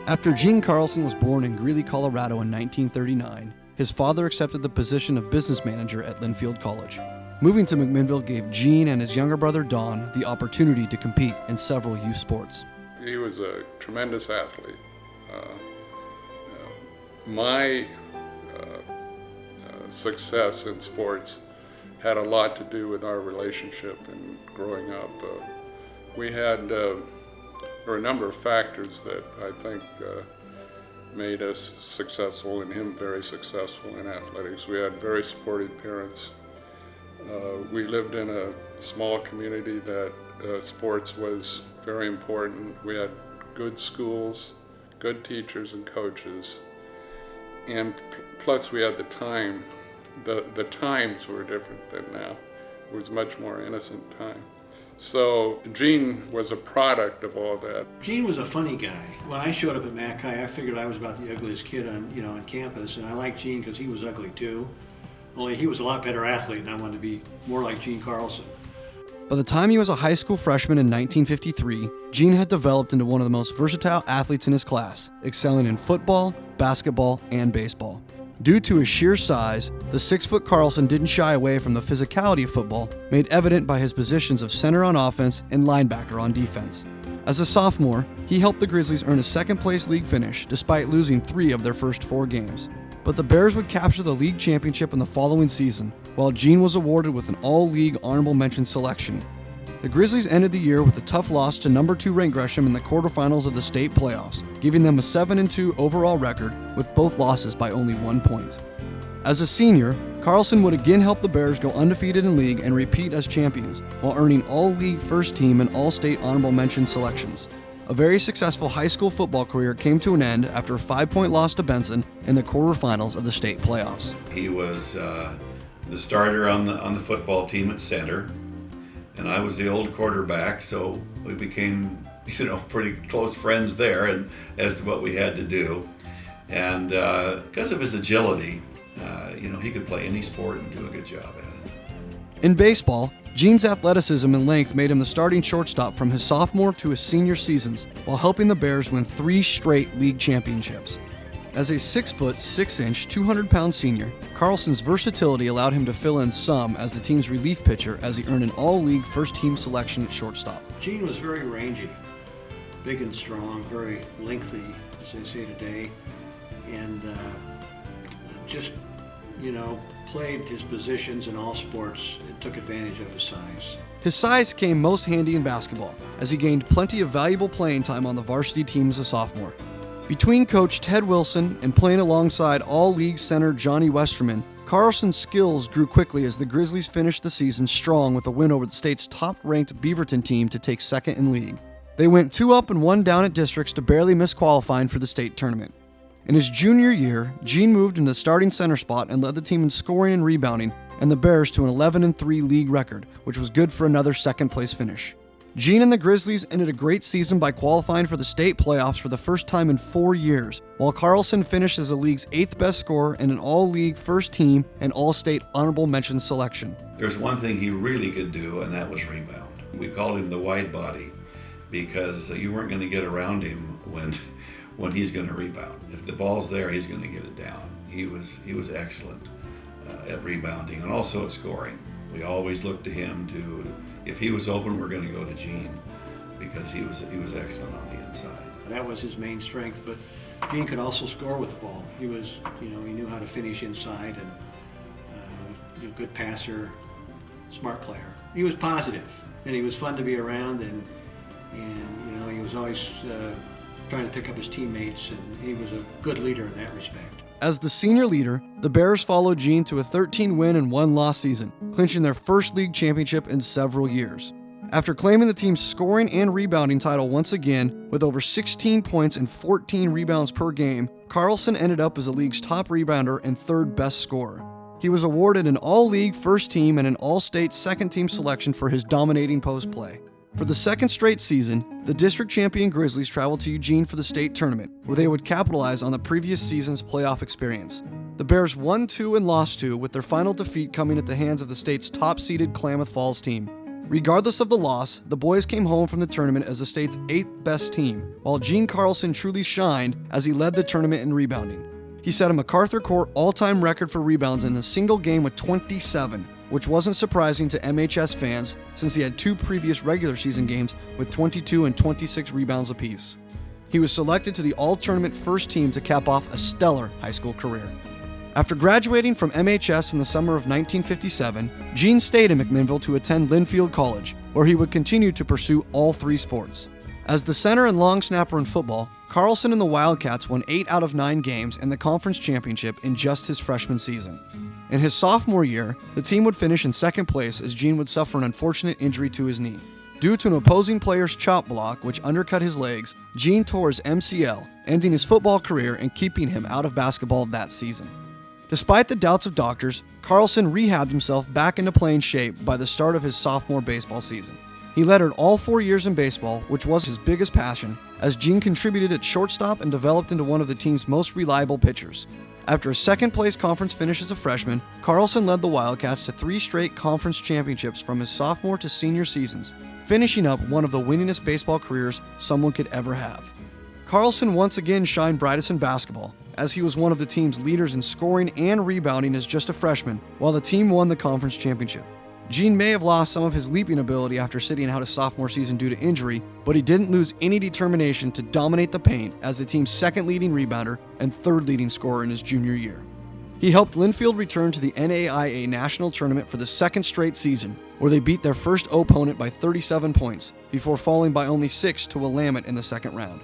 After Gene Carlson was born in Greeley, Colorado in 1939, his father accepted the position of business manager at Linfield College. Moving to McMinnville gave Gene and his younger brother Don the opportunity to compete in several youth sports. He was a tremendous athlete. My success in sports had a lot to do with our relationship and growing up. There were a number of factors that I think made us successful and him very successful in athletics. We had very supportive parents. We lived in a small community that sports was very important. We had good schools, good teachers and coaches, and plus we had the time. The times were different than now. It was much more innocent time. So Gene was a product of all that. Gene was a funny guy. When I showed up at Mac High, I figured I was about the ugliest kid on campus, and I liked Gene because he was ugly too. Only he was a lot better athlete, and I wanted to be more like Gene Carlson. By the time he was a high school freshman in 1953, Gene had developed into one of the most versatile athletes in his class, excelling in football, basketball, and baseball. Due to his sheer size, the 6-foot Carlson didn't shy away from the physicality of football, made evident by his positions of center on offense and linebacker on defense. As a sophomore, he helped the Grizzlies earn a second-place league finish despite losing 3 of their first 4 games. But the Bears would capture the league championship in the following season, while Gene was awarded with an all-league honorable mention selection. The Grizzlies ended the year with a tough loss to number 2 ranked Gresham in the quarterfinals of the state playoffs, giving them a 7-2 overall record with both losses by only 1 point. As a senior, Carlson would again help the Bears go undefeated in league and repeat as champions, while earning all-league first team and all-state honorable mention selections. A very successful high school football career came to an end after a 5-point loss to Benson in the quarterfinals of the state playoffs. He was the starter on the football team at center, and I was the old quarterback, so we became, pretty close friends there and as to what we had to do. And because of his agility, he could play any sport and do a good job at it. In baseball, Gene's athleticism and length made him the starting shortstop from his sophomore to his senior seasons, while helping the Bears win 3 straight league championships. As a 6-foot, 6-inch, 200-pound senior, Carlson's versatility allowed him to fill in some as the team's relief pitcher as he earned an all-league first-team selection at shortstop. Gene was very rangy, big and strong, very lengthy, as they say today, and just, played his positions in all sports and took advantage of his size. His size came most handy in basketball, as he gained plenty of valuable playing time on the varsity team as a sophomore. Between coach Ted Wilson and playing alongside all-league center Johnny Westerman, Carlson's skills grew quickly as the Grizzlies finished the season strong with a win over the state's top-ranked Beaverton team to take second in league. They went 2 up and 1 down at districts to barely miss qualifying for the state tournament. In his junior year, Gene moved into the starting center spot and led the team in scoring and rebounding, and the Bears to an 11-3 league record, which was good for another second-place finish. Gene and the Grizzlies ended a great season by qualifying for the state playoffs for the first time in 4 years, while Carlson finished as the league's 8th best scorer and an all-league first team and all-state honorable mention selection. There's one thing he really could do, and that was rebound. We called him the wide body because you weren't going to get around him when he's going to rebound. If the ball's there, he's going to get it down. He was excellent at rebounding and also at scoring. We always looked to him if he was open, we're going to go to Gene because he was excellent on the inside. That was his main strength, but Gene could also score with the ball. He was, he knew how to finish inside and good passer, smart player. He was positive, and he was fun to be around, and he was always trying to pick up his teammates, and he was a good leader in that respect. As the senior leader, the Bears followed Gene to a 13-win and 1-loss season, clinching their first league championship in several years. After claiming the team's scoring and rebounding title once again, with over 16 points and 14 rebounds per game, Carlson ended up as the league's top rebounder and 3rd best scorer. He was awarded an all-league first team and an all-state second team selection for his dominating post play. For the 2nd straight season, the district champion Grizzlies traveled to Eugene for the state tournament, where they would capitalize on the previous season's playoff experience. The Bears won 2 and lost 2, with their final defeat coming at the hands of the state's top-seeded Klamath Falls team. Regardless of the loss, the boys came home from the tournament as the state's 8th best team, while Gene Carlson truly shined as he led the tournament in rebounding. He set a MacArthur Court all-time record for rebounds in a single game with 27, which wasn't surprising to MHS fans since he had 2 previous regular season games with 22 and 26 rebounds apiece. He was selected to the all-tournament first team to cap off a stellar high school career. After graduating from MHS in the summer of 1957, Gene stayed in McMinnville to attend Linfield College, where he would continue to pursue all 3 sports. As the center and long snapper in football, Carlson and the Wildcats won 8 out of 9 games in the conference championship in just his freshman season. In his sophomore year, the team would finish in second place as Gene would suffer an unfortunate injury to his knee. Due to an opposing player's chop block which undercut his legs, Gene tore his MCL, ending his football career and keeping him out of basketball that season. Despite the doubts of doctors, Carlson rehabbed himself back into playing shape by the start of his sophomore baseball season. He lettered all 4 years in baseball, which was his biggest passion, as Gene contributed at shortstop and developed into one of the team's most reliable pitchers. After a second-place conference finish as a freshman, Carlson led the Wildcats to 3 straight conference championships from his sophomore to senior seasons, finishing up one of the winningest baseball careers someone could ever have. Carlson once again shined brightest in basketball, as he was one of the team's leaders in scoring and rebounding as just a freshman, while the team won the conference championship. Gene may have lost some of his leaping ability after sitting out his sophomore season due to injury, but he didn't lose any determination to dominate the paint as the team's second leading rebounder and third leading scorer in his junior year. He helped Linfield return to the NAIA National Tournament for the second straight season, where they beat their first opponent by 37 points, before falling by only 6 to Willamette in the second round.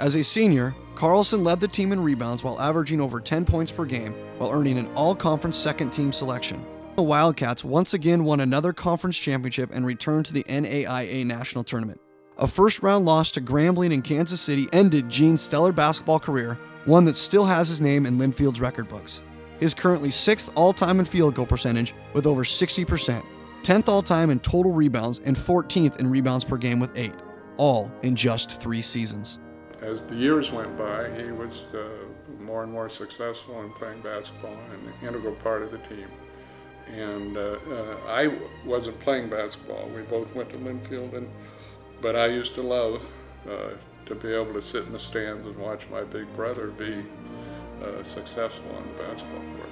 As a senior, Carlson led the team in rebounds while averaging over 10 points per game while earning an all-conference second-team selection. The Wildcats once again won another conference championship and returned to the NAIA National Tournament. A first-round loss to Grambling in Kansas City ended Gene's stellar basketball career, one that still has his name in Linfield's record books. He is currently 6th all-time in field goal percentage with over 60%, 10th all-time in total rebounds, and 14th in rebounds per game with 8, all in just 3 seasons. As the years went by, he was more and more successful in playing basketball and an integral part of the team. And I wasn't playing basketball. We both went to Linfield, but I used to love to be able to sit in the stands and watch my big brother be successful on the basketball court.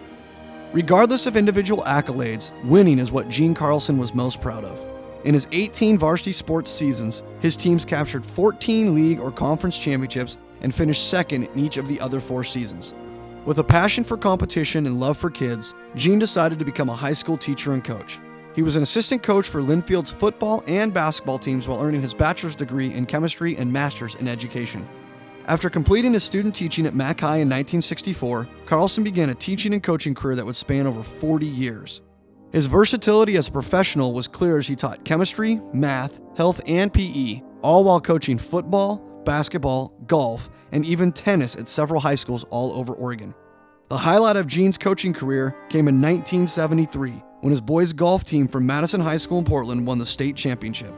Regardless of individual accolades, winning is what Gene Carlson was most proud of. In his 18 varsity sports seasons, his teams captured 14 league or conference championships and finished second in each of the other 4 seasons. With a passion for competition and love for kids, Gene decided to become a high school teacher and coach. He was an assistant coach for Linfield's football and basketball teams while earning his bachelor's degree in chemistry and master's in education. After completing his student teaching at Mac High in 1964, Carlson began a teaching and coaching career that would span over 40 years. His versatility as a professional was clear as he taught chemistry, math, health, and PE, all while coaching football, basketball, golf, and even tennis at several high schools all over Oregon. The highlight of Gene's coaching career came in 1973 when his boys' golf team from Madison High School in Portland won the state championship.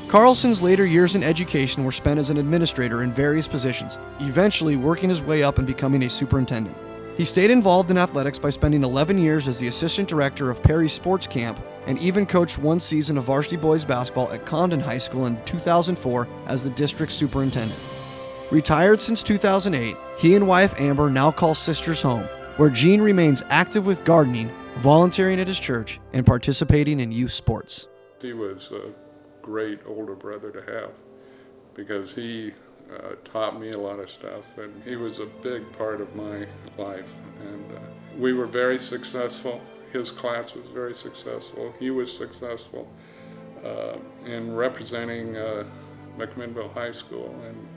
Carlson's later years in education were spent as an administrator in various positions, eventually working his way up and becoming a superintendent. He stayed involved in athletics by spending 11 years as the assistant director of Perry Sports Camp and even coached 1 season of varsity boys basketball at Condon High School in 2004 as the district superintendent. Retired since 2008, he and wife Amber now call Sisters home, where Gene remains active with gardening, volunteering at his church, and participating in youth sports. He was a great older brother to have because he taught me a lot of stuff, and he was a big part of my life. And we were very successful. His class was very successful. He was successful in representing McMinnville High School, and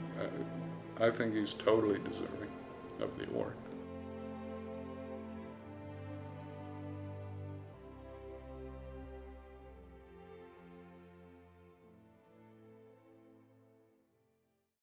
I think he's totally deserving of the award.